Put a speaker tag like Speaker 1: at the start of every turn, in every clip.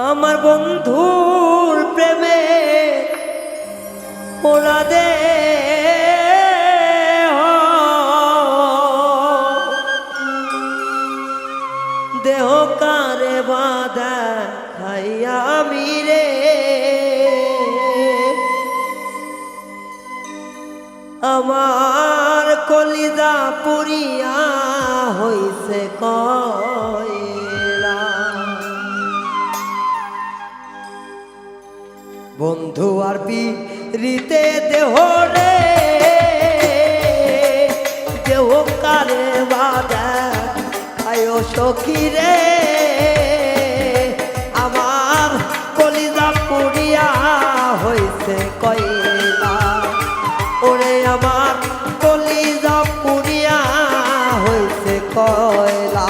Speaker 1: আমার বন্ধুর প্রেমে ওরা দে দেহ কারে বাধা খাইয়া আমি রে আমার কলিজা পুরিয়া হইছে কয়লা। বন্ধু আর পিরিতে দেহ রে দেহ কারে বাধা খায়ো সখী রে আমার কলিজা পুরিয়া হইছে কয়লা। ওরে আমার কলিজা পুরিয়া হইছে কয়লা।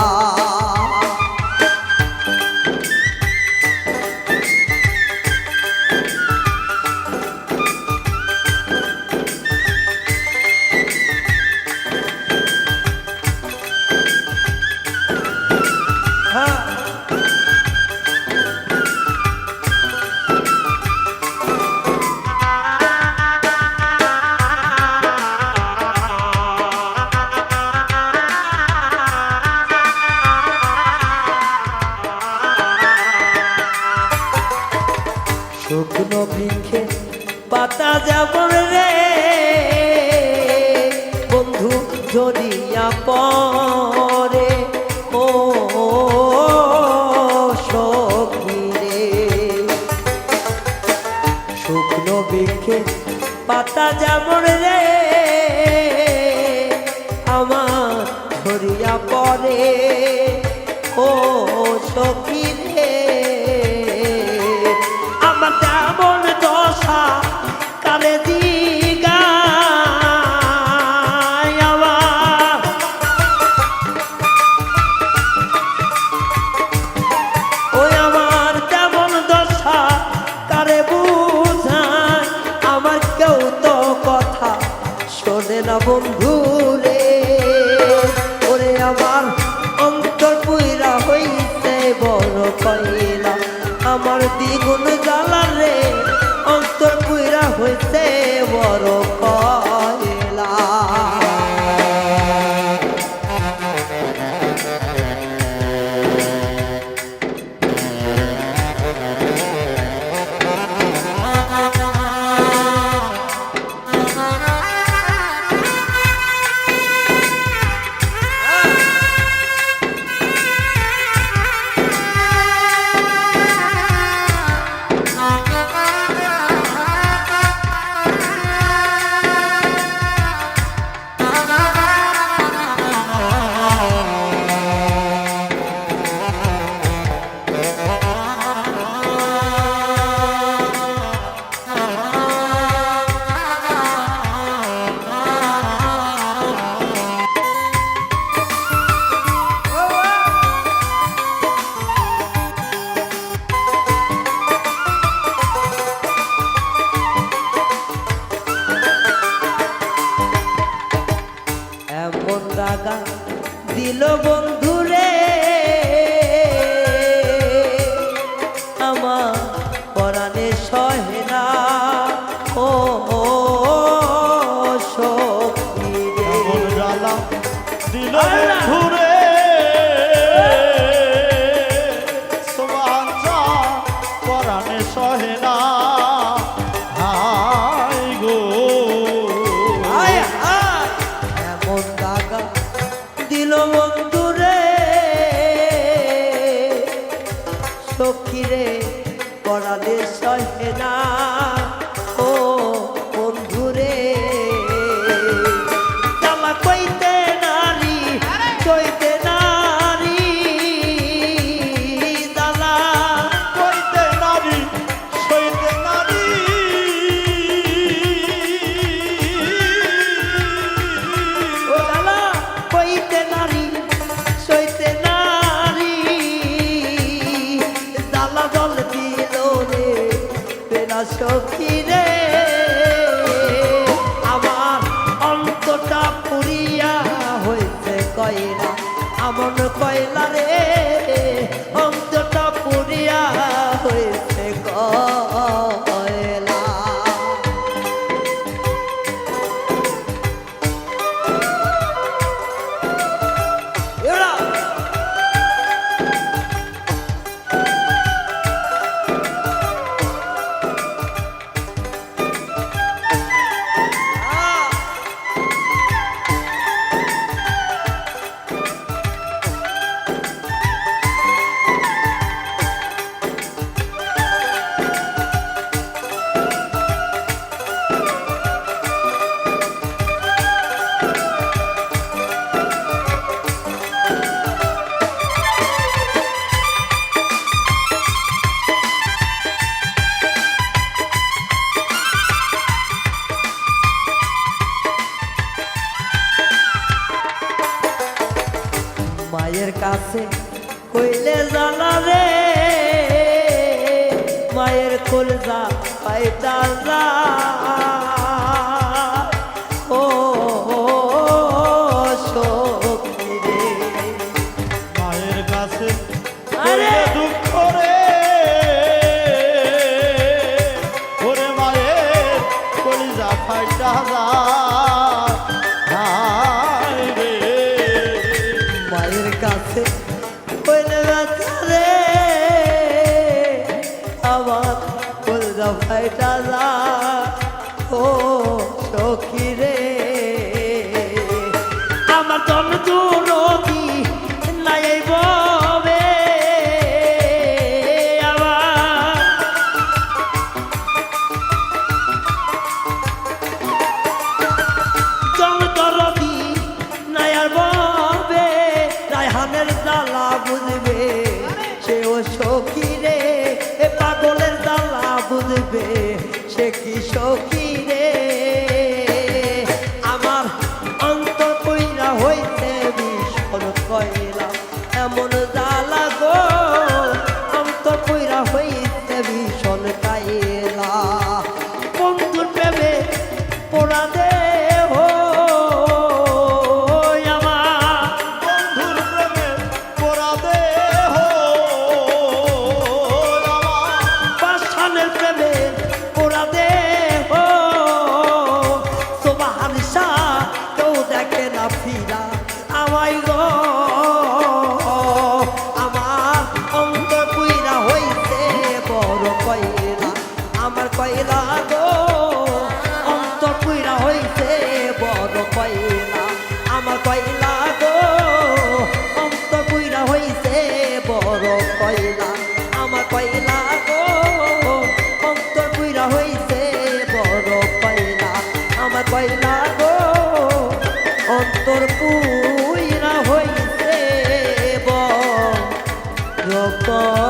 Speaker 1: শুকনো বৃক্ষে পাতা যেমন রে বন্ধু ঝরিয়া পরে ও সখী রে। শুকনো বৃক্ষে পাতা যেমন রে আমার ঝরিয়া পরে ও সখী রে। আমার তেমন দশা কালে দিগায় আমার ওই আমার তেমন দশা কারে বুঝায় আমার কেউ তো কথা শোনে না বন্ধু রে। ওরে আমার অন্তর পুইরা হইছে বড় কয়লা। আমার দ্বিগুণ জ্বালা রে অন্তর পুইরা হইছে বড় কয়লা। এমন রাগা দিল বন্ধু রে আমার পরাণে সহে না ও সখী রে।
Speaker 2: এমন জ্বালা দিল বন্ধু রে সোমাঞ্জা পরাণে সহে না। হায় গো
Speaker 1: এমন রাগা দিল বন্ধু রে সখী রে পরাণে সহে না ও বন্ধু রে। জ্বালা কইতে নারী কইতে নারী জ্বালা
Speaker 2: কইতে নারী সইতে নারী
Speaker 1: ও জ্বালা কইতে নারী সইতে নারী জ্বালা জল দিল রে পেনা সখী রে। আমার অন্তটা পুরিয়া হইছে কয়লা। আমন কয়লা রে অন্তটা পুরিয়া কাছে কইলে জানা রে মায়ের কলজা পাইতা যা ও সখী রে
Speaker 2: মায়ের কাছে
Speaker 1: আরে!
Speaker 2: করলে দুঃখ রে ওরে মায়ের কলিজা ফাইটা যায় হায় রে
Speaker 1: মায়ের কাছে কইলে ব্যথা রে আমার কলজা ফাইটা যা ও সখী রে আমার জন দুরবি নাই ববে আমার জন দুরবি নাই আর ববে রায়হানের জ্বালা বুঝবে সে ও সখী রে এ পাগলের জ্বালা বুঝবে সে কি সখী রে আমার অন্তর কইরা হইতে ভীষণ কইলা এমন জ্বালা গো অন্তর কইরা হইতে ভীষণ কাইলা বন্ধুর প্রেমে পোড়া দে হো আমার
Speaker 2: বন্ধুর প্রেমে পোড়া দেহ আমার
Speaker 1: পাষাণের প্রেমে পোড়া দে হো সোবাহান শাহ কেউ দেখে না ফিরা আমায় গো আমার অন্তর পুইরা হইতে বড় কইলা আমার কইলা গো অন্তর পুইরা হইতে বড় কইলা আমার কইলা গো অন্তর পুইরা হইতে বড় কইলা আমার কইলা গো অন্তর পুইরা হইতে বড় কইলা আমার কইলা গো অন্তর পুইরা হইতে বড় কইলা